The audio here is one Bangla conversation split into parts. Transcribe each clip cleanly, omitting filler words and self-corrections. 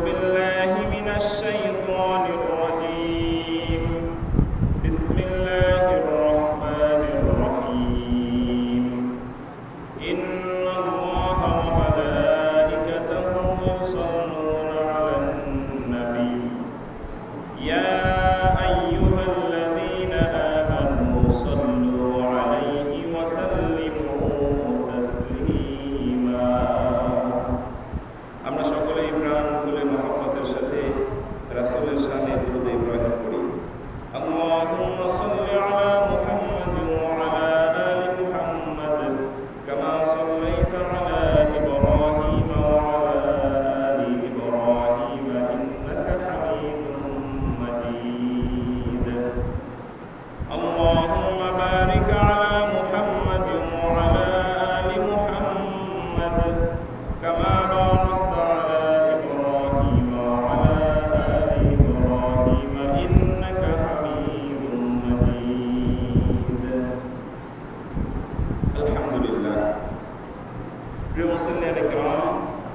بالله من الشيطان الرجيم بسم الله الرحمن الرحيم إن الله وملائكته يصلون على النبي يا أيها الذين آمنوا صلوا عليه وسلموا تسليما আমরা সকলেই প্রাণ খুলে মহব্বতের সাথে রাসূলের শানে দুরূদ ইব্রাহিম পড়ি। আল্লাহুম্মা সাল্লি আলা মুহাম্মাদিন ওয়া আলা আলি মুহাম্মাদ কামা সাল্লাইতা আলা ইব্রাহিম ওয়া আলা আলি ইব্রাহিম ইন্নাকা হামিদুম মাজিদ। আল্লাহুম্মা বারিক আলা মুহাম্মাদিন ওয়া আলা আলি মুহাম্মাদ কামা প্রিয় মুসলিম کرام,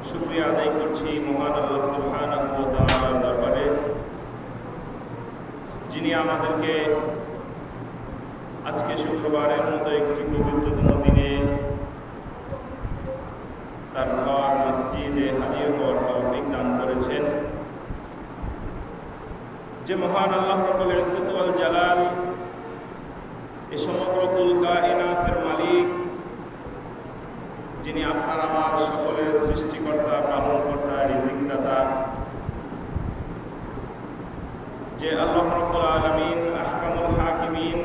শুকরিয়া আদায় করছি মহান আল্লাহ সুবহানাহু ওয়া তাআলার দরবারে, যিনি আমাদেরকে আজকে শুক্রবারের মতো একটি পবিত্রতম দিনে তার ঘর মসজিদে হাজির হওয়ার তৌফিক দান করেছেন। যে মহান আল্লাহ রাব্বুল ইজ্জত ওয়াল জালাল এই সমগ্র কুল কায়নাতের মালিক, যিনি আপনার আমার সকলের সৃষ্টিকর্তা, পালনকর্তা, রিজিকদাতা, যে আল্লাহ রাব্বুল আলামিন আহকামুল হাকিমিন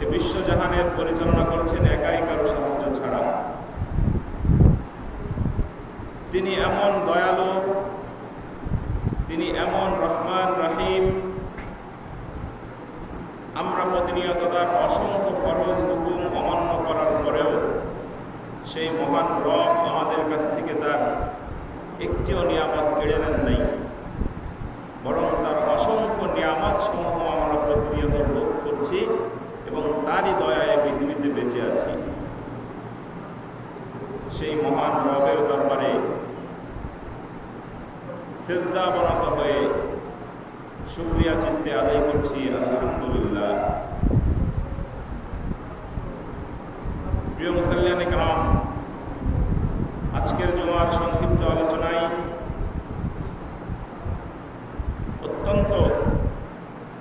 এই বিশ্বজাহানের পরিচালনা করছেন একাই, কারো সাহায্য ছাড়া। তিনি এমন দয়ালু, তিনি এমন রহমান রহিম। আমরা প্রতিনিয়ত তার অসংখ্য ফরজ হুকুম অমান্য করার পরেও সেই মহান রব আমাদের কাছ থেকে তার একটিও নিয়ামত কেড়ে নেন নাই, বরং তার অসংখ্য নিয়ামত সমূহ আমরা প্রতিনিয়ত ভোগ করছি এবং তারই দয়ায় পৃথিবীতে বেঁচে আছি। সেই মহান রবের দরবারে সেজদা বনত হয়ে শুকরিয়া চিত্তে আদায় করছি আলহামদুলিল্লাহ। প্রিয় মুসলিম کرام, আজকের জুমার সংক্ষিপ্ত আলোচনায় অত্যন্ত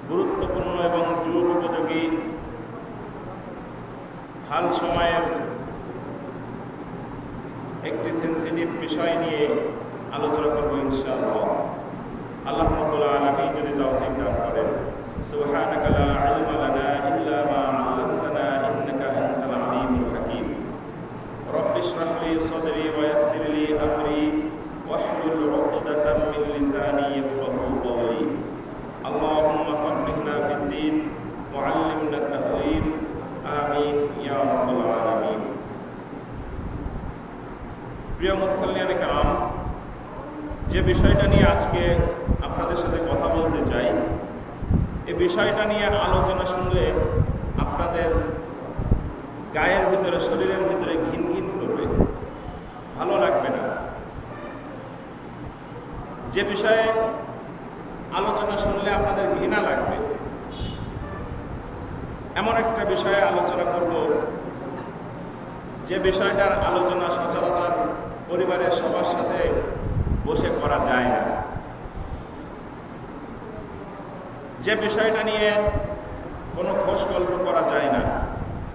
গুরুত্বপূর্ণ এবং যুগ উপযোগী হাল সময়ের একটি সেন্সিটিভ বিষয় নিয়ে আলোচনা করব ইনশাআল্লাহ। আল্লাহ রাব্বুল আলামিন যদি তৌফিক দান করেন। সুবহানাকা লা ইলমা লানা ইল্লা মা 'আল্লামতানা ইন্নাকা আনতাল আলিমুল হাকীম। রব্বি ইশরাহ লি সাদরি ওয়া ইয়াসসির লি আমরি ওয়াহলুল 'উকদাতাম মিন লিসানি ইয়াফকাহু কওলি। আল্লাহুম্মা ফাক্কিহনা ফিদ-দীন ওয়া 'আল্লিমনা আত-তা'ওয়ীল। আমিন ইয়া রাব্বাল আলামিন। প্রিয় মুসলিম کرام, যে বিষয়টা নিয়ে আজকে আপনাদের সাথে কথা বলতে চাই, এই বিষয়টা নিয়ে আলোচনা শুনলে আপনাদের গায়ের ভিতরে, শরীরের ভিতরে ঘিন ঘিন করবে, ভালো লাগবে না। যে বিষয়ে আলোচনা শুনলে আপনাদের ঘৃণা লাগবে, এমন একটা বিষয়ে আলোচনা করব যে বিষয়টার আলোচনা সচরাচর পরিবারের সবার সাথে বসে করা যায় না, যে বিষয়টা নিয়ে কোনো খোশ গল্প করা যায় না,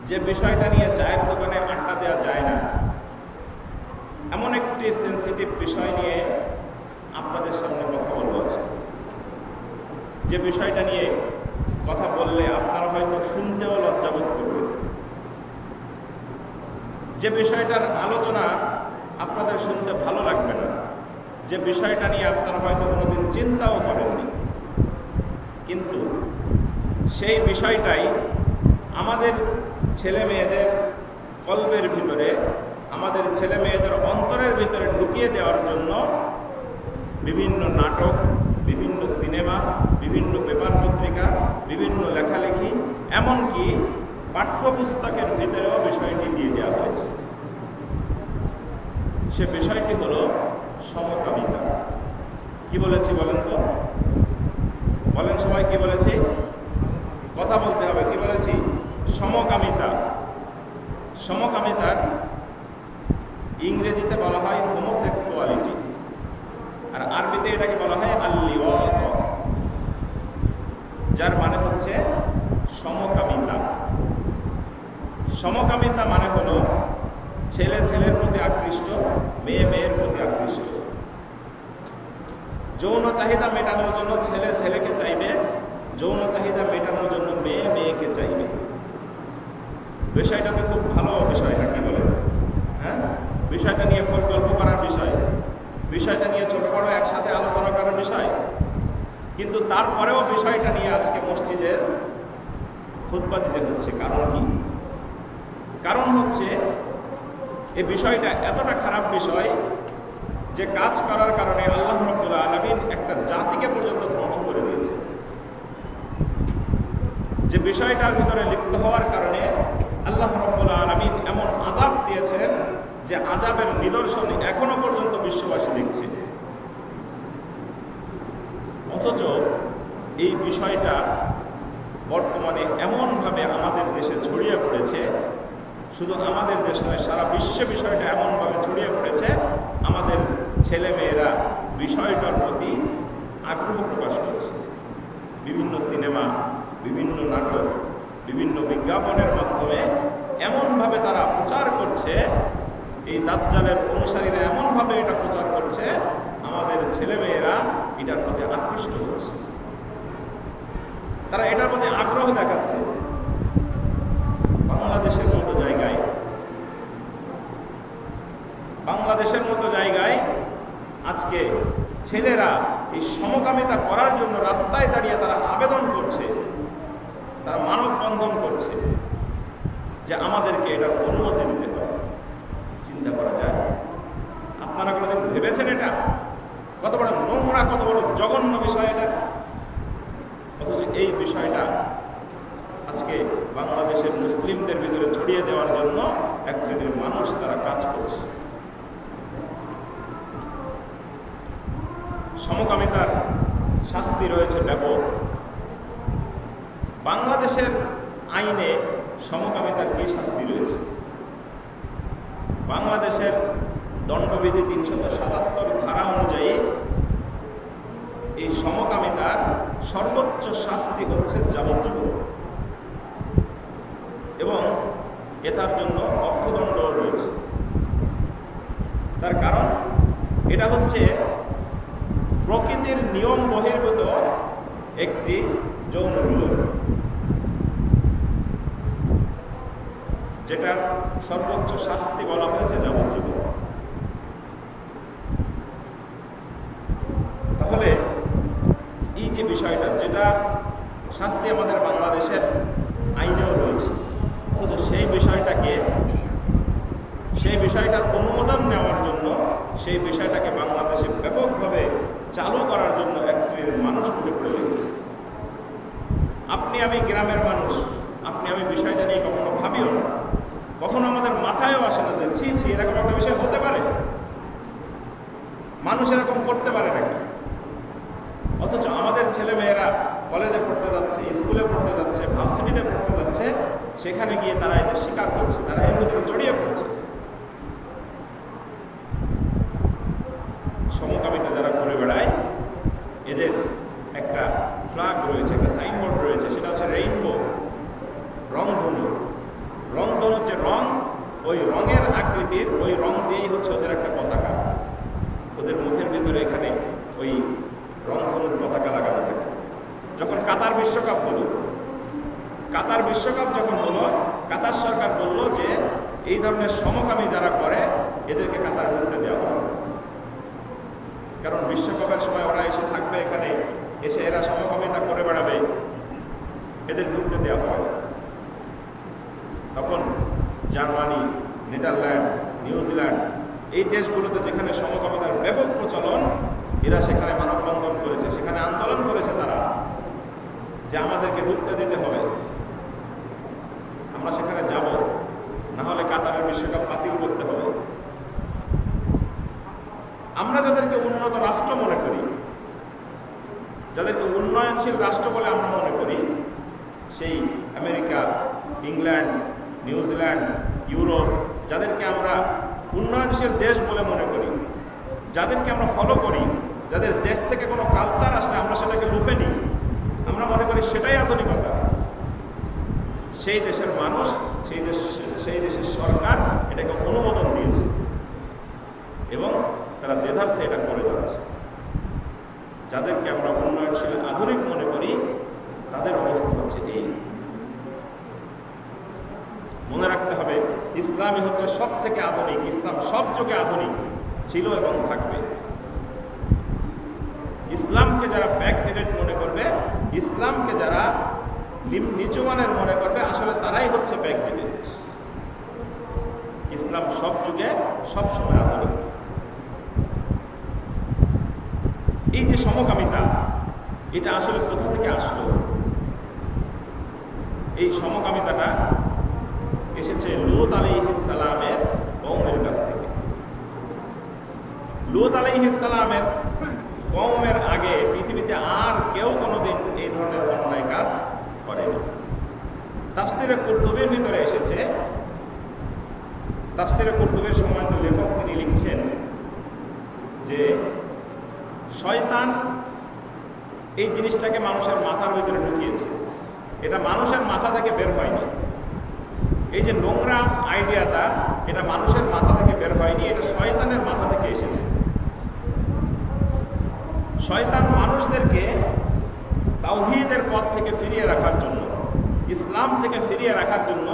যে বিষয়টা নিয়ে চায়ের দোকানে আড্ডা দেওয়া যায় না, এমন একটি সেন্সিটিভ বিষয় নিয়ে আপনাদের সামনে কথা বলবো আছে। যে বিষয়টা নিয়ে কথা বললে আপনারা হয়তো শুনতেও লজ্জাবোধ করবেন, যে বিষয়টার আলোচনা আপনাদের শুনতে ভালো লাগবে না, যে বিষয়টা নিয়ে আপনারা হয়তো কোনোদিন চিন্তাও করেননি, কিন্তু সেই বিষয়টাই আমাদের ছেলে মেয়েদের কলবের ভিতরে, আমাদের ছেলে মেয়েদের অন্তরের ভিতরে ঢুকিয়ে দেওয়ার জন্য বিভিন্ন নাটক, বিভিন্ন সিনেমা, বিভিন্ন পেপার পত্রিকা, বিভিন্ন লেখালেখি, এমনকি পাঠ্যপুস্তকের ভিতরেও বিষয়টি দিয়ে দেওয়া হয়েছে। সে বিষয়টি হলো সমকামিতা। কি বলেছি বলেন তো? বলেন সবাই, কি বলেছি? কথা বলতে হবে। কি বলেছি? সমকামিতা। সমকামিতার ইংরেজিতে বলা হয় হোমোসেক্সুয়ালিটি, আর আরবিতে এটাকে বলা হয় আল-লিওয়াত, যার মানে হচ্ছে সমকামিতা। সমকামিতা মানে হলো ছেলে ছেলের প্রতি আকৃষ্ট, মেয়ে মেয়ের প্রতি আকৃষ্ট। যৌন চাহিদা মেটানোর জন্য ছেলে ছেলেকে চাইবে, যৌন চাহিদা মেটানোর জন্য মেয়ে মেয়েকে চাইবে। বিষয়টা তো খুব ভালো বিষয়, নাকি বলে? হ্যাঁ, বিষয়টা নিয়ে খুব গল্প করার বিষয়, বিষয়টা নিয়ে ছোট বড় একসাথে আলোচনা করার বিষয়। কিন্তু তারপরেও বিষয়টা নিয়ে আজকে মসজিদের খুতবা দিতে হচ্ছে। কারণ কি? কারণ হচ্ছে এই বিষয়টা এতটা খারাপ বিষয় যে কাজ করার কারণে আল্লাহ রাব্বুল আলামিন একটা জাতিকে পর্যন্ত ধ্বংস করে দিয়েছে। যে বিষয়টার ভিতরে লিপ্ত হওয়ার কারণে আল্লাহ রাব্বুল আলামিন এমন আযাব দিয়েছেন যে আযাবের নিদর্শন এখনো পর্যন্ত বিশ্ববাসী দেখছে। অথচ এই বিষয়টা বর্তমানে এমনভাবে আমাদের দেশে ছড়িয়ে পড়েছে, শুধু আমাদের দেশ নয়, সারা বিশ্বে বিষয়টা এমনভাবে ছড়িয়ে পড়েছে, আমাদের ছেলেমেয়েরা বিষয়টার প্রতি আগ্রহ প্রকাশ করছে। বিভিন্ন সিনেমা, বিভিন্ন নাটক, বিভিন্ন বিজ্ঞাপনের মাধ্যমে এমনভাবে তারা প্রচার করছে, এই দাজ্জালের অনুসারীরা এমনভাবে এটা প্রচার করছে, আমাদের ছেলেমেয়েরা এটার প্রতি আকৃষ্ট হচ্ছে, তারা এটার প্রতি আগ্রহ দেখাচ্ছে। বাংলাদেশের মতো জায়গায় আজকে ছেলেরা এই সমকামিতা করার জন্য রাস্তায় দাঁড়িয়ে তারা আবেদন করছে, তারা মানববন্ধন করছে যে আমাদেরকে এটার অনুমতি দিতে হবে। চিন্তা করা যায়? আপনারা কোনোদিন ভেবেছেন এটা? কত বড় নোংরা, কত বড় জঘন্য বিষয় এটা! অথচ এই বিষয়টা আজকে বাংলাদেশের মুসলিমদের ভিতরে ছড়িয়ে দেওয়ার জন্য এক শ্রেণীর মানুষ তারা কাজ করছে। সমকামিতার শাস্তি রয়েছে ব্যাপক। বাংলাদেশের আইনে সমকামিতার কি শাস্তি রয়েছে? বাংলাদেশের দণ্ডবিধি ৩৭৭ ধারা অনুযায়ী এই সমকামিতার সর্বোচ্চ শাস্তি হচ্ছে যাবজ্জীবন, এবং এটার জন্য অর্থদণ্ডও রয়েছে। তার কারণ এটা হচ্ছে প্রকৃতির নিয়ম বহির্ভূত একটি যৌন মিলন, যেটার সর্বোচ্চ শাস্তি বলা হয়েছে যাবজ্জীবন। তাহলে এই যে বিষয়টা, যেটা শাস্তি আমাদের বাংলাদেশের আইনেও রয়েছে, অথচ সেই বিষয়টার অনুমোদন নেওয়ার জন্য, সেই বিষয়টাকে বাংলাদেশে ব্যাপকভাবে চালু করার জন্য এক শ্রেণীর মানুষ উঠে পড়ে লেগেছে। আপনি আমি গ্রামের মানুষ, আপনি আমি বিষয়টা নিয়ে কখনো ভাবিও না, কখনো আমাদের মাথায়ও আসে না যে ছি ছি এরকম একটা বিষয় হতে পারে, মানুষ এরকম করতে পারে নাকি। অথচ আমাদের ছেলেমেয়েরা কলেজে পড়তে যাচ্ছে, স্কুলে পড়তে যাচ্ছে, ভার্সিটিতে পড়তে যাচ্ছে, সেখানে গিয়ে তারা এদের স্বীকার করছে, তারা এর ভিতরে জড়িয়ে পড়ছে। সমকামিতা যারা করে বেড়ায়, এদের একটা ফ্ল্যাগ রয়েছে, একটা সাইনবোর্ড রয়েছে, সেটা হচ্ছে রেইনবো, রংধনু। রংধনুর যে রং, ওই রঙের আকৃতির, ওই রং দিয়েই হচ্ছে ওদের একটা পতাকা। ওদের মুখের ভিতরে এখানে ওই রংধনুর পতাকা লাগানো থাকে। যখন কাতার বিশ্বকাপ হলো, কাতার বিশ্বকাপ যখন হলো, কাতার সরকার বলল যে এই ধরনের সমকামী যারা করে এদেরকে কাতার ঢুকতে দেওয়া হবে, কারণ বিশ্বকাপের সময় ওরা এসে থাকবে এখানে, এসে এরা সমকামিতা করে বেড়াবে, এদের ঢুকতে দেওয়া হবে। তখন জার্মানি, নেদারল্যান্ড, নিউজিল্যান্ড, এই দেশগুলোতে যেখানে সমকামিতার ব্যাপক প্রচলন, এরা সেখানে মানববন্ধন করেছে, সেখানে আন্দোলন করেছে তারা যে আমাদেরকে ঢুকতে দিতে হবে, আমরা সেখানে যাব, না হলে কাতারের বিশ্বকাপ বাতিল করতে হবে। আমরা যাদেরকে উন্নত রাষ্ট্র মনে করি, যাদেরকে উন্নয়নশীল রাষ্ট্র বলে আমরা মনে করি, সেই আমেরিকা, ইংল্যান্ড, নিউজিল্যান্ড, ইউরোপ, যাদেরকে আমরা উন্নয়নশীল দেশ বলে মনে করি, যাদেরকে আমরা ফলো করি, যাদের দেশ থেকে কোনো কালচার আসলে আমরা সেটাকে লুফে নিই, আমরা মনে করি সেটাই আধুনিকতা। সেই দেশের মানুষ, সেই দেশের সরকার এটাকে অনুমোদন দিয়েছে এবং তারা দেধারসে এটা করে যাচ্ছে। যাদেরকে আমরা উন্নয়নশীল আধুনিক মনে করি তাদের অবস্থা হচ্ছে এই। মনে রাখতে হবে, ইসলামই হচ্ছে সব থেকে আধুনিক। ইসলাম সব যুগে আধুনিক ছিল এবং থাকবে। ইসলামকে যারা ব্যাকডেটেড মনে করবে, ইসলামকে যারা নিচু মানের মনে করবে, আসলে তারাই হচ্ছে ব্যাকডেটেড। ইসলাম সব যুগে সব সময় আধুনিক। এই যে সমকামিতা, এটা আসলে কোথা থেকে আসলো? এই সমকামিতাটা এসেছে লূত আলাইহিস সালামের কওমের কাছ থেকে। লূত আলাইহিস সালামের কওমের আগে পৃথিবীতে আর কেউ কোনোদিন এই ধরনের অন্যায় কাজ করেনি। তাফসিরে কুরতুবির ভিতরে এসেছে, তাফসিরে কুরতুবির সম্মানিত লেখক তিনি লিখছেন যে শয়তান এই জিনিসটাকে মানুষের মাথার ভিতরে ঢুকিয়েছে। এটা মানুষের মাথা থেকে বের হয়নি। এই যে নোংরা আইডিয়াটা, এটা মানুষের মাথা থেকে বের হয়নি, এটা শয়তানের মাথা থেকে এসেছে। শয়তান মানুষদেরকে তাওহীদের পথ থেকে ফিরিয়ে রাখার জন্য, ইসলাম থেকে ফিরিয়ে রাখার জন্য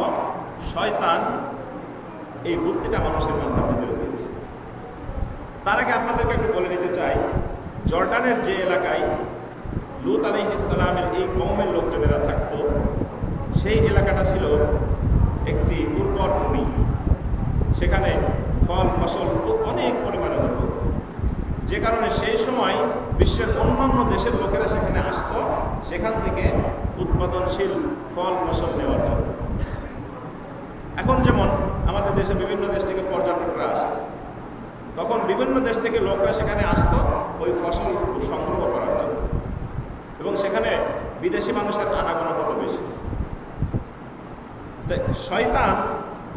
শয়তান এই বুদ্ধিটা মানুষের মাথার ভিতরে দিয়েছে। তার আগে আপনাদেরকে একটু বলে নিতে চাই, জর্ডানের যে এলাকায় লূত আলাইহিস সালামের এই কওমের লোকজনেরা থাকতো, সেই এলাকাটা ছিল একটি উর্বর ভূমি। সেখানে ফল ফসল অনেক পরিমাণে হতো, যে কারণে সেই সময় বিশ্বের অন্যান্য দেশের লোকেরা সেখানে আসতো, সেখান থেকে উৎপাদনশীল ফল ফসল নেওয়ার জন্য। এখন যেমন আমাদের দেশে বিভিন্ন দেশ থেকে পর্যটকরা আসে, তখন বিভিন্ন দেশ থেকে লোকরা সেখানে আসতো ওই ফসল সংগ্রহ করার জন্য, এবং সেখানে বিদেশি মানুষের আনাগোনা হতো বেশি। তাই শয়তান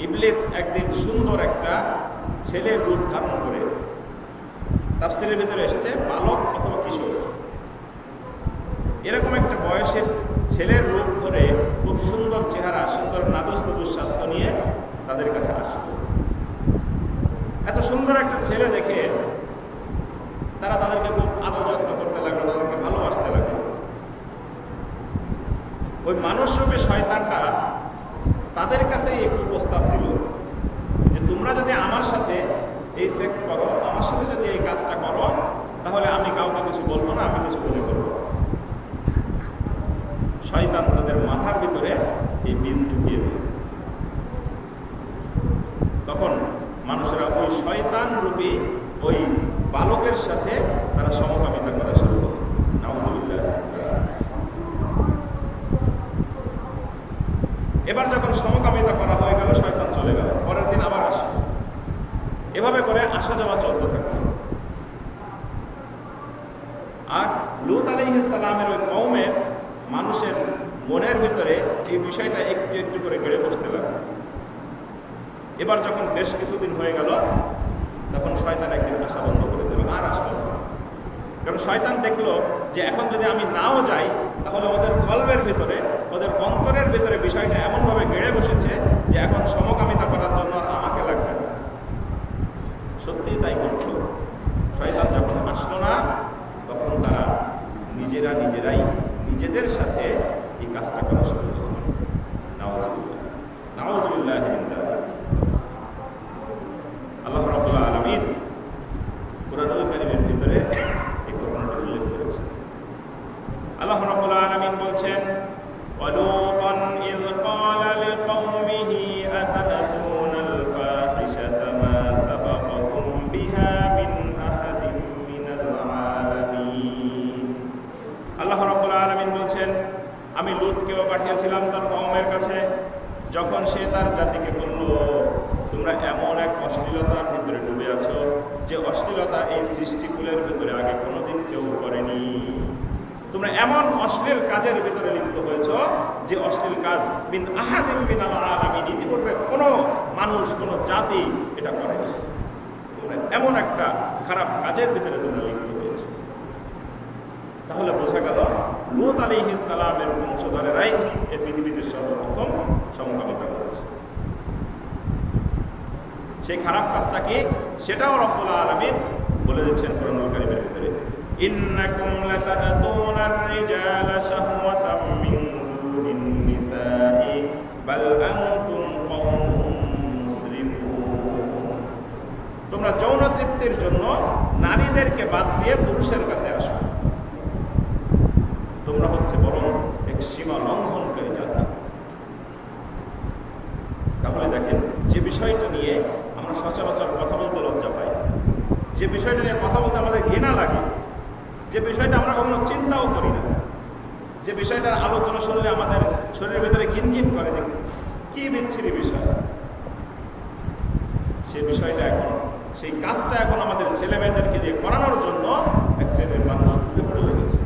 ইবলিস একদিন সুন্দর একটা ছেলের রূপ ধারণ করে, তাফসীরের ভিতরে এসেছে বালক অথবা কিশোর, এরকম একটা বয়সের ছেলের রূপ ধরে খুব সুন্দর চেহারা, সুন্দর নাদুস নুদুস স্বাস্থ্য নিয়ে তাদের কাছে আসলো। এত সুন্দর একটা ছেলে দেখে তারা তাদেরকে খুব আদর যত্ন করতে লাগলো, তাদেরকে ভালোবাসতে লাগলো। ওই মানুষরূপী শয়তানটা তাদের কাছে এই প্রস্তাব দিল যে তোমরা যদি আমার সাথে এই সেক্স করো, আমার সাথে যদি এই কাজটা করো, তাহলে আমি কাউকে কিছু বলবো না, আমি কিছু মনে করবো। শয়তান তাদের মাথার ভিতরে এই বীজ ঢুকিয়ে দিল। তখন মানুষেরা ওই শয়তান রূপী ওই বালকের সাথে তারা সমকামিতা করা শুরু করে। নাউযুবিল্লাহ। এবার যখন সমকামিতা করা হয়ে গেল, শয়তান চলে গেল, পরের দিন আবার আসে। এভাবে করে আসা যাওয়া চলতে থাকে। আর লূত আলাইহিস সালামের ওই কওমের মানুষের মনের ভিতরে এই বিষয়টা একটু একটু করে গেড়ে বসতে লাগলো। এবার যখন বেশ কিছুদিন হয়ে গেল, তখন শয়তান একদিন আসা বন্ধ করে দিল, আর আসলো না। কারণ শয়তান দেখলো যে এখন যদি আমি নাও যাই, তাহলে ওদের কলবের ভিতরে, ওদের অন্তরের ভিতরে বিষয়টা এমনভাবে গেড়ে বসেছে যে এখন সমকামিতা করার জন্য আর আমাকে লাগবে না। সত্যিই তাই ঘটল। শয়তান যখন আসলো না, তখন তারা নিজেরাই নিজেদের সাথে এই কাজটা করা শুরু করল। নাউযুবিল্লাহ, নাউযুবিল্লাহি মিন যালিক। আল্লাহ রাব্বুল আলামিন কুরআনুল কারীমের ভিতরে এই ঘটনাটা উল্লেখ করেছেন। আল্লাহ রাব্বুল আলামিন বলছেন, ওয়ালুতান ইয ক্বালা লিকওমিহি আতাতুনাল ফাহিশাতা মা সাবাকাকুম বিহা মিন আহাদিন মিনাল আলামিন। আল্লাহ রাব্বুল আলামিন বলছেন, আমি লূতকেও পাঠিয়েছিলাম তার কওমের কাছে, যখন সে তার জাতিকে বলল, তোমরা এমন এক অশ্লীলতার ভিতরে ডুবে আছো যে অশ্লীলতা এই সৃষ্টিকুলের ভিতরে আগে কোনোদিন কেউ করেনি। তোমরা এমন অশ্লীল কাজের ভিতরে লিপ্ত হয়েছ যে অশ্লীল কাজ মিন আহাদিন মিনাল আলামিন, ইতিপূর্বে কোনো মানুষ কোনো জাতি এটা করেনি। তোমরা এমন একটা খারাপ কাজের ভিতরে তোমরা লিপ্ত হয়েছ। তাহলে বোঝা গেল লূত আলাইহিস সালামের বংশধরেরাই এই পৃথিবীতে সর্বপ্রথম সমকামিতা করেছে। সেই খারাপ কাজটা কি সেটাও রব্বুল আলামিন বলে দিচ্ছেন কোরআনুল কারীমের ভিতরে, ইন্নাকুম লাতাতুনার রিজালা শাহওয়াতাম মিন দুনিন নিসাই বাল আনতুম কওমুন মুসরিফুন। তোমরা যৌন তৃপ্তির জন্য নারীদেরকে বাদ দিয়ে পুরুষের কাছে আসো, তোমরা হচ্ছে বরং এক সীমা লঙ্ঘনকারী জাতি। তাহলে দেখেন, যে বিষয়টা নিয়ে আমরা সচরাচর কথা বলতে লজ্জা পাই, যে বিষয়টা নিয়ে কথা বলতে আমাদের ঘৃণা লাগে, যে বিষয়টা আমরা কখনো চিন্তাও করি না, যে বিষয়টার আলোচনা শুনলে আমাদের শরীরের ভিতরে ঘিনঘিন করে যে কি বিচ্ছিরি বিষয়, সে বিষয়টা এখন, সেই কাজটা এখন আমাদের ছেলে মেয়েদেরকে দিয়ে করানোর জন্য এক শ্রেণীর মানুষ উঠে পড়ে লেগেছে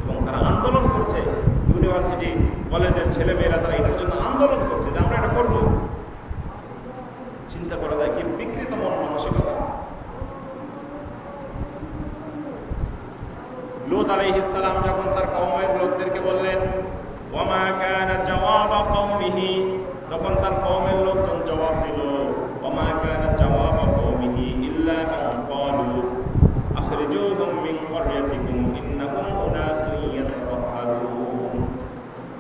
এবং তারা আন্দোলন করছে। ইউনিভার্সিটি কলেজের ছেলে মেয়েরা তারা এটার জন্য আন্দোলন করছে যে আমরা এটা করব। চিন্তা করা যায় কি বিকৃত মন মানসিকতা। লূত আলাইহিস সালাম যখন তার কওমের লোকদেরকে বললেন ওয়ামা কানা জাওয়াবা কওমিহি, তখন তার কওমের লোকজন জবাব দিল ওয়ামা কানা জাওয়াবা কওমিহি ইল্লা আন ক্বালু আখরিজুহুম মিন ক্বরয়াতিকুম ইন্নাকুম উনাসুন ইয়াতাতাহহারুন।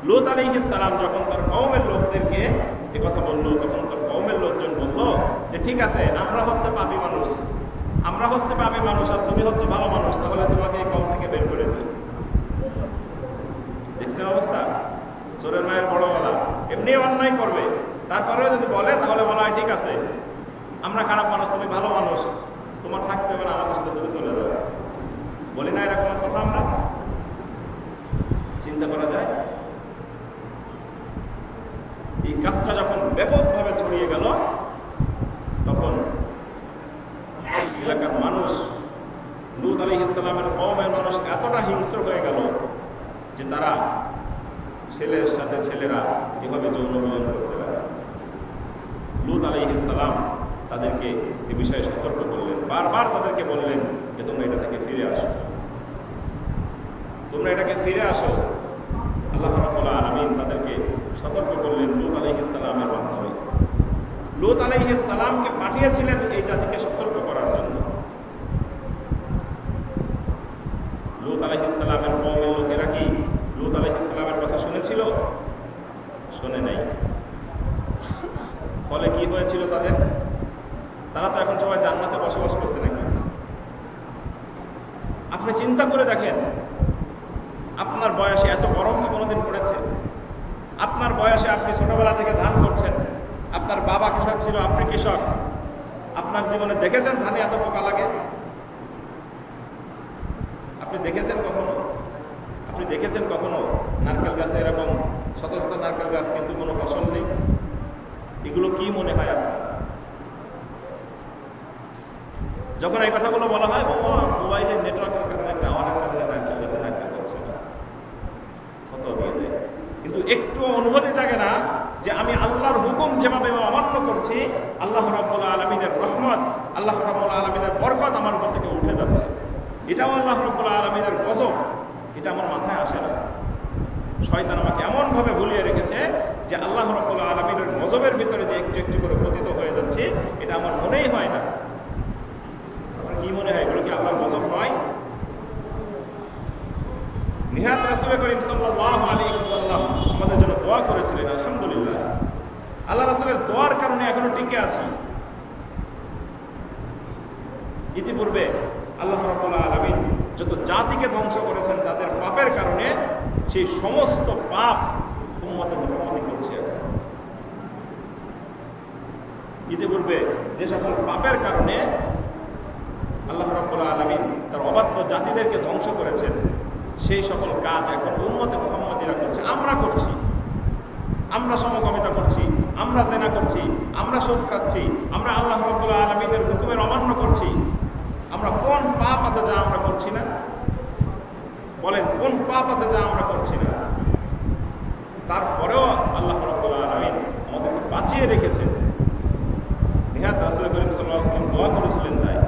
লূত আলাইহিস সালাম যখন তার কওমের লোকদেরকে এই কথা বলল, তখন তার কওমের লোকজন বলল যে ঠিক আছে, আমরা হচ্ছে পাপী মানুষ, আমরা হচ্ছে পাপী মানুষ আর তুমি হচ্ছে ভালো মানুষ, তাহলে তোমাকে এই কওম থেকে বের করে দিই। দেখছেন অবস্থা? চোরের মায়ের বড় গলা, এমনি অন্যায় করবে, তারপরেও যদি বলে তাহলে বলা হয় ঠিক আছে, আমরা খারাপ মানুষ, তুমি ভালো মানুষ, তোমার থাকতে হবে না, আমাদের সাথে তুমি চলে যাবে। বলি না এরকম কথা? আমরা চিন্তা করা যায়। এই কাজটা যখন ব্যাপকভাবে ছড়িয়ে গেল, তখন এলাকার মানুষ, লূত আলাইহিস সালামের কওমের মানুষ এতটা হিংস্র হয়ে গেল যে তারা ছেলের সাথে ছেলেরা এভাবে যৌন মিলন করতে পারে। লূত আলাইহিস সালাম তাদেরকে এ বিষয়ে সতর্ক করলেন, বারবার তাদেরকে বললেন যে তোমরা এটা থেকে ফিরে আসো, তোমরা এটাকে ফিরে আসো। আল্লাহ রাব্বুল আলামিন তাদেরকে সতর্ক করলেন লূত আলাইহিস সালামের মাধ্যমে। লূত আলাইহিস সালামকে পাঠিয়েছিলেন এই জাতিকে সতর্ক করার জন্য। লূত আলাইহিস সালামের কওমের লোকেরা কি লূত আলাইহিস সালামের কথা শুনেছিল? শুনে নাই। ফলে কি হয়েছিল তাদের? তারা তো এখন সবাই জান্নাতে বসবাস করছে নাকি? আপনি চিন্তা করে দেখেন, আপনার বয়সে এত গরম কি কোনোদিন পড়েছে? আপনার বয়সে আপনি ছোটবেলা থেকে ধান করছেন, আপনার বাবা কৃষক ছিল, আপনি কৃষক, আপনার জীবনে দেখেছেন ধানে এত পোকা লাগে? আপনি দেখেছেন কখনো? আপনি দেখেছেন কখনো নারকেল গাছে এরকম শত শত নারকেল গাছ কিন্তু কোনো ফসল নেই? এগুলো কি মনে হয় আপনার? যখন এই কথাগুলো বলা হয়, মোবাইলের নেটওয়ার্কের কারণে, টাওয়ারের কারণে নারকেল গাছে নারকেল হচ্ছে না, কত দিয়ে দেয়, কিন্তু একটু অনুভূতি জাগে না যে আমি আল্লাহর হুকুম যেভাবে অমান্য করছি, আল্লাহ রাব্বুল আলামিনের রহমত, আল্লাহ রাব্বুল আলামিনের বরকত আমার উপর থেকে উঠে যাচ্ছে। এটাও আল্লাহ রাব্বুল আলামিনের গজব, এটা আমার মাথায় আসে না। শয়তান আমাকে এমনভাবে ভুলিয়ে রেখেছে যে আল্লাহ রাব্বুল আলামিনের গজবের ভিতরে যে একটু একটু করে পতিত হয়ে যাচ্ছে, এটা আমার মনেই হয় না। আপনার কি মনে হয় এগুলো কি আল্লাহর গজব নয়? নিহাত রাসূল করিম সাল্লাল্লাহু আলাইহি ওয়াসাল্লাম আমাদের জন্য দোয়া করেছিলেন, আলহামদুলিল্লাহ। আল্লাহ রাসূলের দোয়ার কারণে এখনো টিকে আছি। ইতিপূর্বে আল্লাহ রাব্বুল আলামিন যত জাতিকে ধ্বংস করেছেন তাদের পাপের কারণে, সেই সমস্ত পাপ উম্মতে মুহাম্মদী করছে। ইতিপূর্বে যে সকল পাপের কারণে আল্লাহ রাব্বুল আলামিন তার অবাধ্য জাতিদেরকে ধ্বংস করেছেন, সেই সকল কাজ এখন উম্মতে মুহাম্মদীরা করছে, আমরা করছি, আমরা সমকামিতা করছি, আমরা জেনা করছি, আমরা সুদ খাচ্ছি, আমরা আল্লাহ রাব্বুল আলামিনের হুকুমের অমান্য করছি, আমরা কোন পাপ আছে যা আমরা করছি না? বলেন, কোন পাপ আছে যা আমরা করছি না? তারপরেও আল্লাহ রাব্বুল আলামিন আমাদেরকে বাঁচিয়ে রেখেছেন। নিহাত রাসূল করিম সাল্লাল্লাহু আলাইহি ওয়াসাল্লাম দোয়া করেছিলেন তাই।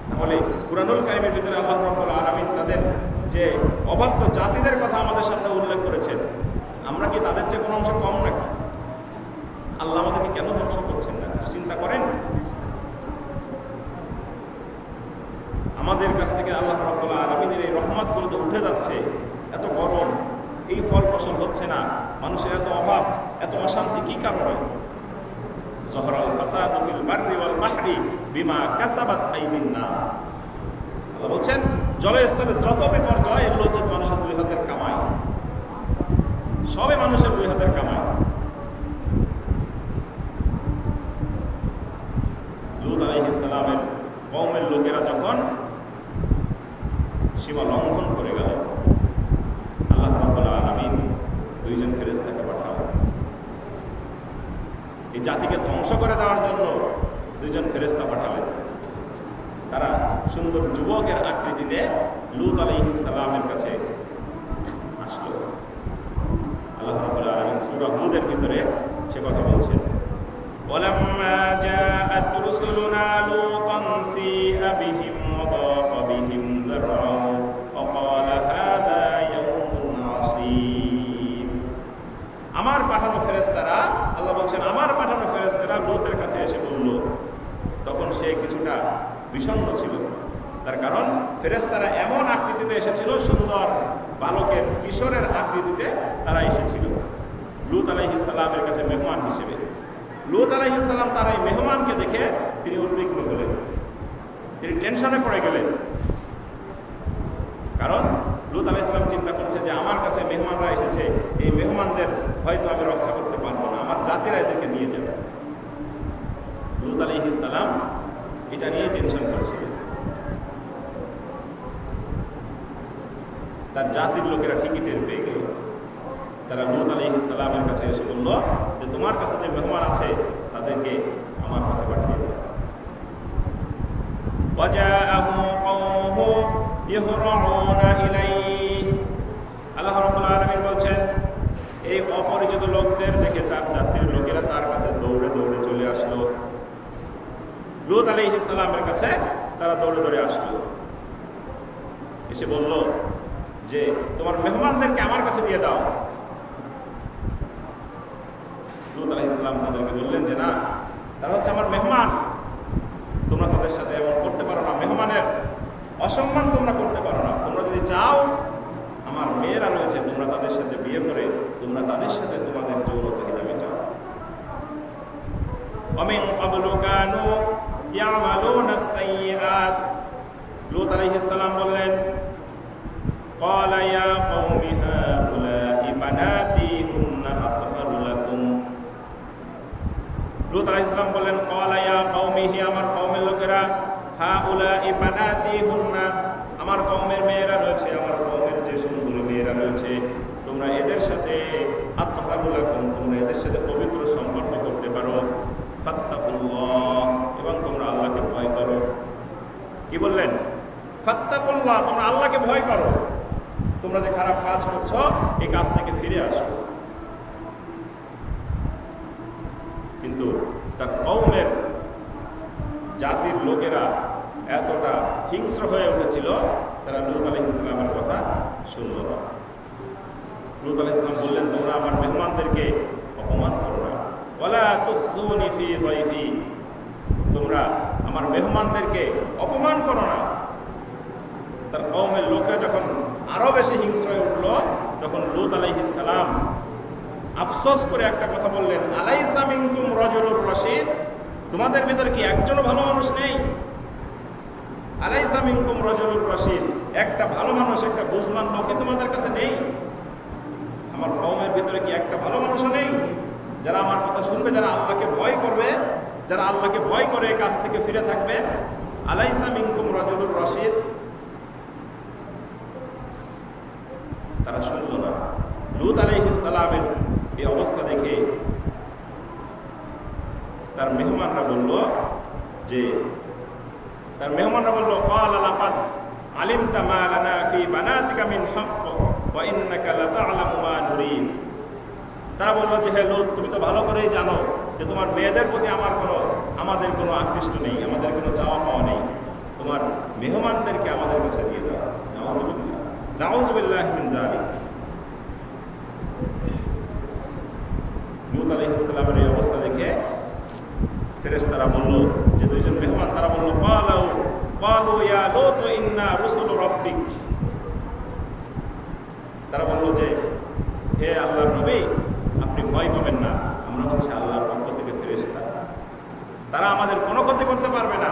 তাহলে কুরআনুল কারীমের ভিতরে আল্লাহ রাব্বুল আলামিন তাদের যে অবাধ্য জাতিদের কথা আমাদের সামনে উল্লেখ করেছেন, আমরা কি তাদের চেয়ে কোনো অংশ কম নাকি? আল্লাহ আমাদেরকে কেন ধ্বংস করছেন না? চিন্তা করেন। আমাদের কাছ থেকে আল্লাহ রাব্বুল আলামিনের এই রহমতগুলো তো উঠে যাচ্ছে, এত গরম, এই ফল ফসল হচ্ছে না, মানুষের এত অভাব, এত অশান্তি, কি কারণে? যহরাল ফাসাদু ফিল বাররি ওয়াল বাহরি বিমা কাসাবাত আইদিন নাস। আল্লাহ বলছেন জলে স্থলে যত বিপর্যয়, এগুলো হচ্ছে মানুষের দুই হাতের কামাই, সবে মানুষের দুই হাতের কামাই। লূত আলাইহিস সালামের কওমের লোকেরা যখন সীমা লঙ্ঘন করে গেল, আল্লাহ রাব্বুল আলামিন দুইজন ফেরেশতাকে পাঠালেন। এই জাতিকে ধ্বংস করে দেওয়ার জন্য দুইজন ফেরেশতা পাঠালেন। তারা সুন্দর যুবকের আকৃতিতে লূত আলাইহিস সালামের কাছে আসলো। আল্লাহ রাব্বুল আলামিন সূরা হুদের ভিতরে সে কথা বলছেন, ওয়ালাম্মা জাআত রুসুলুনা লূতান সিআ বিহিম ওয়া দাqa বিহিম যারআন ওয়া ক্বালা হাযা ইয়াওমুন আসীব। আমার পাঠানো ফেরেশতারা, আল্লাহ বলছেন আমার পাঠানো ফেরেশতারা লূতের কাছে এসে বলল, তখন সে কিছুটা বিষণ্ণ ছিল। তার কারণ ফেরেশতারা এমন আকৃতিতে এসেছিল, সুন্দর বালকের কিশোরের আকৃতিতে তারা এসেছিল লূত আলাইহিস সালামের কাছে মেহমান হিসেবে। লূত আলাইহিস সালাম তার এই মেহমানকে দেখে তিনি উদ্বিগ্ন হলেন, তিনি টেনশনে পড়ে গেলেন। কারণ লূত আলাইহিস সালাম চিন্তা করছে যে আমার কাছে মেহমানরা এসেছে, এই মেহমানদের হয়তো আমি রক্ষা করতে পারবো না, আমার জাতিরা এদেরকে নিয়ে যাবে। লূত আলাইহিস সালাম এটা নিয়ে টেনশন করছিলেন। তার জাতির লোকেরা ঠিকই টের পেয়ে গেল। তারা লূত আলাইহিস সালামের কাছে এসে বলল যে তোমার কাছে যে মেহমান আছে তাদেরকে আমার কাছে পাঠিয়ে দাও। ওয়াজাআহু কওমুহু ইহরাউনা ইলাইহি। আল্লাহ রাব্বুল আলামিন বলছেন এই অপরিচিত লোকদের দেখে তার জাতির লোকেরা তার কাছে দৌড়ে দৌড়ে চলে আসলো। লূত আলাইহিস সালামের কাছে তারা দৌড়ে দৌড়ে আসলো, এসে বলল যে তোমার মেহমানদেরকে আমার কাছে দিয়ে দাও। লূত আলাইহিস সালাম তাদেরকে বললেন যে না, তারা হচ্ছে আমার মেহমান, তোমরা তাদের সাথে এমন করতে পারো না, মেহমানের অসম্মান তোমরা করতে পারো না। তোমরা যদি চাও, আমার মেয়েরা রয়েছে, তোমরা তাদের সাথে বিয়ে করে তোমরা তাদের সাথে তোমাদের যৌন চাহিদা মেটাও। ওয়ামিন ক্বাবলু কানু ইয়ামালুনা সাইয়্যাত। লূত আলাইহিস সালাম বললেন ক্বালা ইয়া কওমি হাউলাই বানাতি হুন্না আতহারু লাকুম। লূত আলাইহিস সালাম বললেন ক্বালা ইয়া কওমি, হি আমার কওমের লোকেরা, হাউলাই বানাতি হুন্না, আমার কওমের মেয়েরা রয়েছে, আমার কওমের যে সুন্দর মেয়েরা রয়েছে, তোমরা এদের সাথে আতহারু লাকুম, তোমরা এদের সাথে পবিত্র সম্পর্ক করতে পারো। ফাত্তাকুল্লাহ, এবং তোমরা আল্লাহকে ভয় করো। কি বললেন? ফাত্তাকুল্লাহ, তোমরা আল্লাহকে ভয় করো। তোমরা যে খারাপ কাজ করছো এই কাজ থেকে ফিরে আসো। কিন্তু তার কওমের জাতির লোকেরা এতটা হিংস্র হয়ে উঠেছিল, তারা লূত আলাইহিস সালামের কথা শুনল না। লূত আলাইহিস সালাম বললেন তোমরা আমার মেহমানদেরকে অপমান করো না। ওয়ালা তুখজুনি ফি দাইফি, তোমরা আমার মেহমানদেরকে অপমান করো না। তার কওমের লোকেরা যখন আরো বেশি হিংস্র হয়ে উঠল, তখন লূত আলাইহিস সালাম আফসোস করে একটা কথা বললেন, আলাইসা মিনকুম রাজুলুর রাশীদ, তোমাদের ভিতরে কি একজনও ভালো মানুষ নেই? আলাইসা মিনকুম রাজুলুর রাশীদ, একটা ভালো মানুষ, একটা বুঝমান লোক তোমাদের কাছে নেই? আমার কওমের ভিতরে কি একটা ভালো মানুষও নেই যারা আমার কথা শুনবে, যারা আল্লাহকে ভয় করবে, যারা আল্লাহকে ভয় করে কাজ থেকে ফিরে থাকবে? আলাইসা মিনকুম রাজুলুর রাশীদ। তারা শুনল না। লূত আলাইহিস সালামের এই অবস্থা দেখে মেহমানরা বলল যে ক্বালা লাকাদ আলিমতা মা লানা ফি বানাতিকা মিন হাক্ক ওয়া ইন্নাকা লাতা'লামু মা নুরিদ। তারা বলল যে হে লূত, তুমি তো ভালো করেই জানো যে তোমার মেয়েদের প্রতি আমাদের কোনো আকৃষ্ট নেই, আমাদের কোনো চাওয়া পাওয়া নেই, তোমার মেহমানদেরকে আমাদের কাছে দিয়ে দাও। নাউযুবিল্লাহ, নাউযুবিল্লাহি মিন যালিক। লূত আলাইহিস সালামের এই অবস্থা দেখে ফেরেশতারা বলল, যে দুইজন মেহমান, তারা বলল ক্বালু ইয়া লূত ইন্না রুসুলু রাব্বিক। তারা বলল যে হে আল্লাহর নবী, আপনি ভয় পাবেন না, আমরা হচ্ছে আল্লাহর পক্ষ থেকে ফেরেশতা, তারা আমাদের কোনো ক্ষতি করতে পারবে না।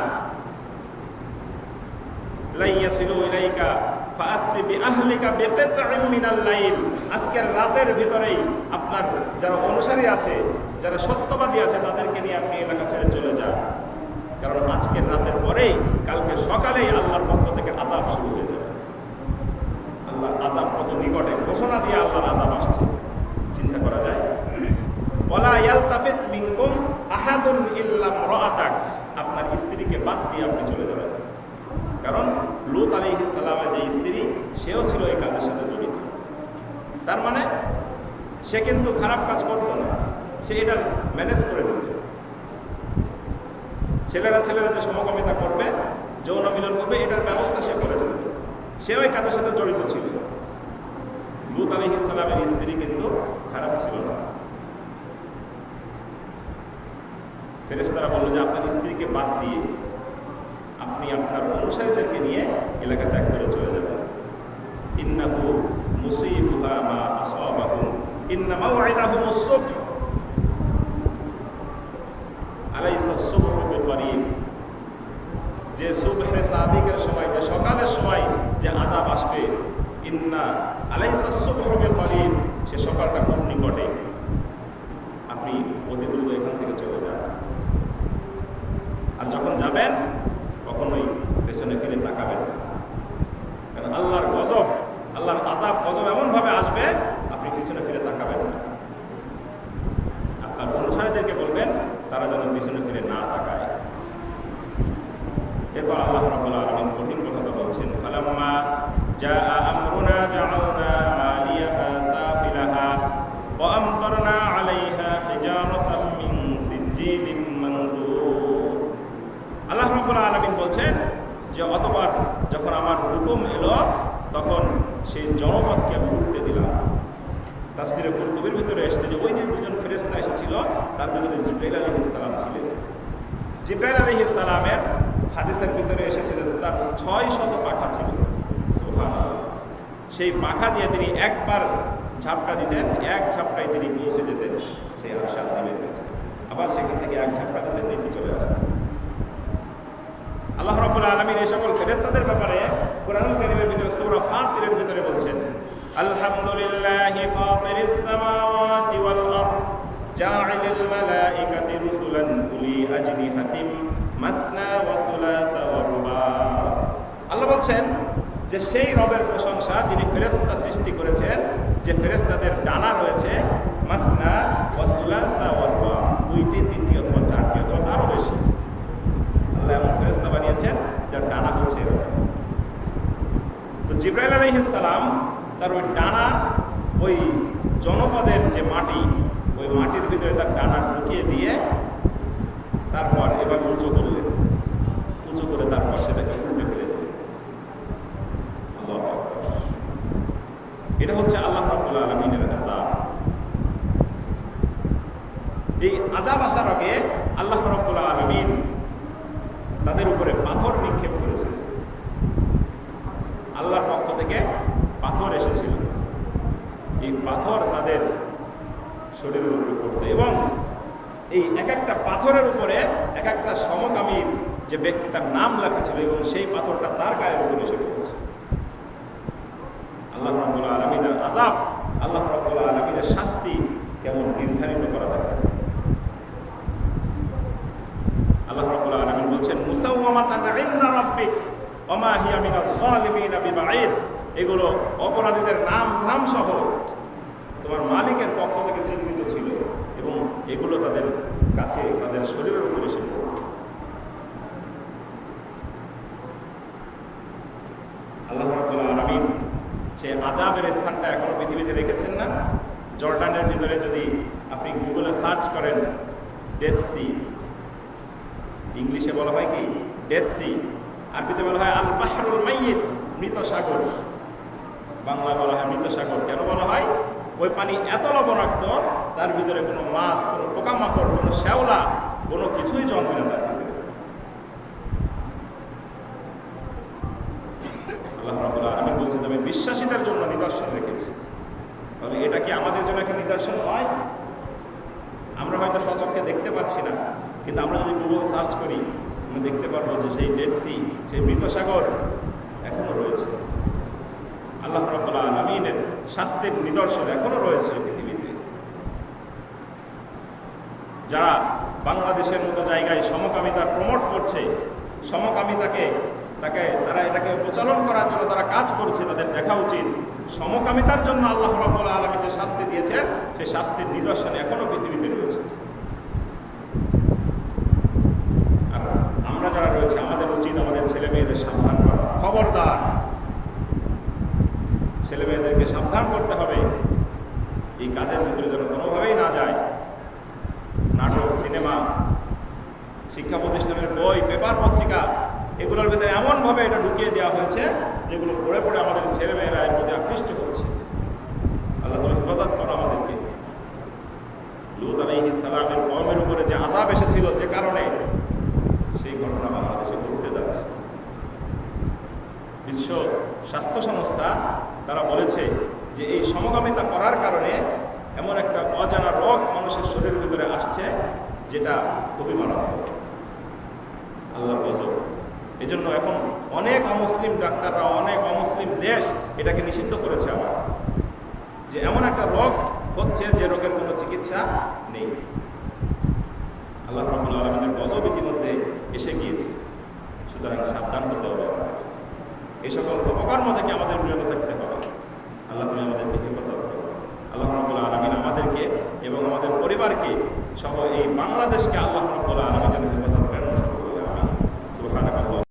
লা ইয়াসিলু ইলাইকা ফাআসরি বিআহলিকা বিকিত'আম মিনাল লাইল। আজকের রাতের ভিতরেই আপনার যারা অনুসারী আছে, যারা সত্যবাদী আছে, তাদেরকে নিয়ে আপনি এলাকা ছেড়ে চলে যান, কারণ আজকের রাতের পরেই কালকে সকালেই আল্লাহর পক্ষ থেকে আযাব শুরু হয়ে যাবে। আল্লাহর আযাব কত নিকটে, ঘোষণা দিয়ে আল্লাহর আযাব আসছে, চিন্তা করা যায়। ওয়ালা ইয়ালতাফিত মিনকুম আহাদুন ইল্লা ইমরাআতাক। আপনার স্ত্রীকে বাদ দিয়ে আপনি চলে যাবেন, কারণ লূত আলাইহিস সালামের যে স্ত্রী, সেও ছিল এই কাজের সাথে জড়িত। তার মানে সে কিন্তু খারাপ কাজ করত না, সে এটা ম্যানেজ করে দিত। ছেলেরা যে সমকামিতা করবে, যৌন মিলন করবে, এটার ব্যবস্থা সে করে দিত, সেও এই কাজের সাথে জড়িত ছিল। লূত আলাইহিস সালামের স্ত্রী কিন্তু খারাপ ছিল না। ফেরেশতারা বলল যে আপনার স্ত্রীকে বাদ দিয়ে আপনি আপনার অনুসারীদেরকে নিয়ে এলাকা ত্যাগ করে চলে যাবেন। ইন্নাহু মুসিবুহা মা আসাবাহুম ইন্না মাওইদাহুমুস সুবহ আলাইসা সুবহু বিকরিব। যে সুবহে সাদিকের সময়, যে সকালের সময় যে আযাব আসবে, ইন্না আলাইসা সুবহু বিকরিব, সে সকালটা খুব নিকটে। আপনি অতি দ্রুত এখান থেকে চলে যান, আর যখন যাবেন কখনোই পেছনে ফিরে তাকাবেন না, কারণ আল্লাহর গজব, আল্লাহর আযাব গজব এমনভাবে আসবে আপনি পিছনে ফিরে তাকাবেন না। আপনার অনুসারীদেরকে বলবেন তারা যেন পিছনে ফিরে না তাকায়। এরপর আল্লাহ রাব্বুল আলামিন কঠিন কথাটা বলছেন, ফালাম্মা জাআ আমরুনা জাআলনা আলিয়াহা সাফিলাহা ওয়া আমতারনা আলাইহা হিজারাতাম মিন সিজ্জিলিম মানদুদ। আল্লাহ রাব্বুল আলামিন বলছেন যে অতঃপর যখন আমার হুকুম এলো, তখন সেই জনপদকে আমি উল্টে দিলাম। তাফসীরে কুরতুবীর ভিতরে এসেছে যে ওই যে দুজন ফেরেশতা এসেছিল, তার ভিতরে জিবরাইল আলাইহিস সালাম ছিলেন। জিবরাইল আলাইহিস সালামের হাদিসের ভিতরে এসেছে যে তার 600 পাখা ছিল। সুবহানাল্লাহ। সেই পাখা দিয়ে তিনি একবার ঝাপটা দিতেন, এক ঝাপটায় তিনি পৌঁছে যেতেন সেই আরশ আজিমের কাছে, আবার সেখান থেকে এক ঝাপটা দিতেন, নিচে চলে আসতেন। আল্লাহ রাব্বুল আলামিন এই সকল ফেরেশতাদের ব্যাপারে কোরআনুল কারীমের ভিতরে সূরা ফাতিরের ভিতরে বলছেন, আলহামদুলিল্লাহি ফাতিরিস সামাওয়াতি ওয়াল আরদ জাআলিল মালাইকাতি রুসুলান উলি আজনিহাতিম মাসনা ওয়া সুলাসা ওয়া রুবা। আল্লাহ বলছেন যে সেই রবের প্রশংসা যিনি ফেরেশতা সৃষ্টি করেছেন, যে ফেরেশতাদের ডানা রয়েছে মাসনা ওয়া সুলাসা ওয়া রুবা, দুইটি, তিনটি অথবা চারটি অথবা তারও বেশি। আল্লাহ এমন ফেরেশতা বানিয়েছেন যার ডানা হচ্ছে এরকম। তো জিবরাইল আলাইহিস সালাম তার ওই ডানা, ওই জনপদের যে মাটি, ওই মাটির ভিতরে তার ডানা ঢুকিয়ে দিয়ে তারপর এভাবে উঁচু করলেন, উঁচু করে তারপর সেটাকে উল্টে ফেলে দিলেন। আল্লাহু আকবার। এটা হচ্ছে আল্লাহ রাব্বুল আলামিনের আযাব। এই আযাব আসার আগে আল্লাহ রাব্বুল আলামিন তাদের উপরে পাথর নিক্ষেপ করেছিল। আল্লাহর পক্ষ থেকে পাথর এসেছিল, এই পাথর তাদের শরীরের উপরে পড়তো, এবং এই এক একটা পাথরের উপরে এক একটা সমকামীর যে ব্যক্তি তার নাম লেখা ছিল, এবং সেই পাথরটা তার গায়ের উপরে এসে পড়েছে। আল্লাহ রাব্বুল আলামিনের আযাব, আল্লাহ রাব্বুল আলামিনের শাস্তি কেমন নির্ধারিত করা দরকার। আল্লাহ রাব্বুল আলামিন বলছেন, মুসাওয়ামাতান ইনদা রাব্বিক ওয়া মা হিয়া মিনাজ যালিমিনা বিবাঈদ। এগুলো অপরাধীদের নাম ধাম সহ তোমার মালিকের পক্ষ থেকে চিহ্নিত ছিল, এবং এগুলো তাদের কাছে তাদের শরীরের উপর এসে পড়বে। আল্লাহ রাব্বুল আলামিন সেই আযাবের স্থানটা এখনো পৃথিবীতে রেখেছেন না। জর্ডানের ভিতরে যদি আপনি গুগলে সার্চ করেন ডেথ সি, ইংলিশে বলা হয় কি ডেথ সি, আরবিতে বলা হয় আল বাহরুল মাইয়িত, মৃত সাগর। বাংলায় বলা হয় মৃত সাগর। কেন বলা হয়? ওই পানি এত লবণাক্ত, তার ভিতরে কোনো মাছ, কোনো পোকামাকড়, কোনো শ্যাওলা, কোনো কিছুই জন্মে না তার ভিতরে। আল্লাহ রাব্বুল আলামিন বলছেন আমি বিশ্বাসীদের জন্য নিদর্শন রেখেছি। তাহলে এটা কি আমাদের জন্য একটা নিদর্শন নয়? আমরা হয়তো সচক্ষে দেখতে পাচ্ছি না, কিন্তু আমরা যদি গুগল সার্চ করি আমরা দেখতে পারবো যে সেই ডেড সি, সেই মৃত সাগর এখনো রয়েছে। আল্লাহ রাব্বুল আলামিনের শাস্তির নিদর্শন এখনো রয়েছে পৃথিবীতে। যারা বাংলাদেশের মতো জায়গায় সমকামিতার প্রমোট করছে, সমকামিতাকে তারা এটাকে প্রচলন করার জন্য তারা কাজ করছে, তাদের দেখা উচিত সমকামিতার জন্য আল্লাহ রাব্বুল আলামিন যে শাস্তি দিয়েছেন সেই শাস্তির নিদর্শন এখনো পৃথিবীতে রয়েছে। আর আমরা যারা রয়েছে আমাদের উচিত আমাদের ছেলে মেয়েদের সাবধান করা। খবরদার, ছেলে মেয়েদেরকে সাবধান করতে হবে এই কাজের ভিতরে যেন কোনোভাবেই না যায়। নাটক, সিনেমা, শিক্ষা প্রতিষ্ঠানের বই, পেপার, পত্রিকা, এগুলোর ভিতরে এমনভাবে এটা ঢুকিয়ে দেওয়া হয়েছে যেগুলো পড়ে পড়ে আমাদের ছেলে মেয়েরা এর প্রতি আকৃষ্ট করছে। আল্লাহ তুমি হেফাজত করো আমাদেরকে। লূত আলাইহিস সালামের কওমের উপরে যে আযাব এসেছিল যে কারণে, সেই ঘটনা বাংলাদেশে ঘটতে যাচ্ছে। বিশ্ব স্বাস্থ্য সংস্থা তারা বলেছে যে এই সমকামিতা করার কারণে এমন একটা অজানা রোগ মানুষের শরীরের ভিতরে আসছে যেটা খুবই মারাত্মক। আল্লাহর গজব। এই জন্য এখন অনেক অমুসলিম ডাক্তাররা, অনেক অমুসলিম দেশ এটাকে নিষিদ্ধ করেছে আবার, যে এমন একটা রোগ হচ্ছে যে রোগের কোনো চিকিৎসা নেই। আল্লাহ রাব্বুল আলামিনের গজব ইতিমধ্যে এসে গিয়েছে। সুতরাং সাবধান হতে হবে। এই সকল অপকর্ম থেকে আমাদের বিরত থাকতে হবে। আল্লাহ তুমি আমাদেরকে হেফাজত করো। আল্লাহ রাব্বুল আলামিন আমাদেরকে এবং আমাদের পরিবারকে সহ এই বাংলাদেশকে আল্লাহ রাব্বুল আলামিন হেফাজত করেন। সুবহানাল্লাহ।